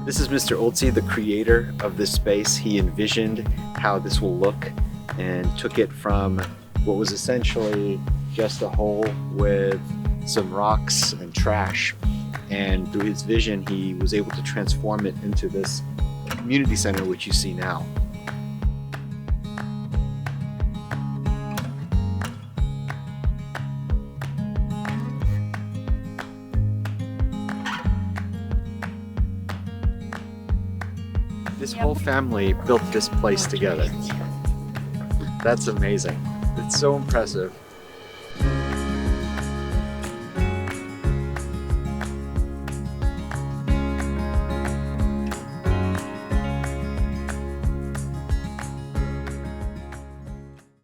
This is Mr. Ulzii, the creator of this space. He envisioned how this will look and took it from what was essentially just a hole with some rocks and trash. And through his vision, he was able to transform it into this community center, which you see now. This whole family built this place together. That's amazing. It's so impressive.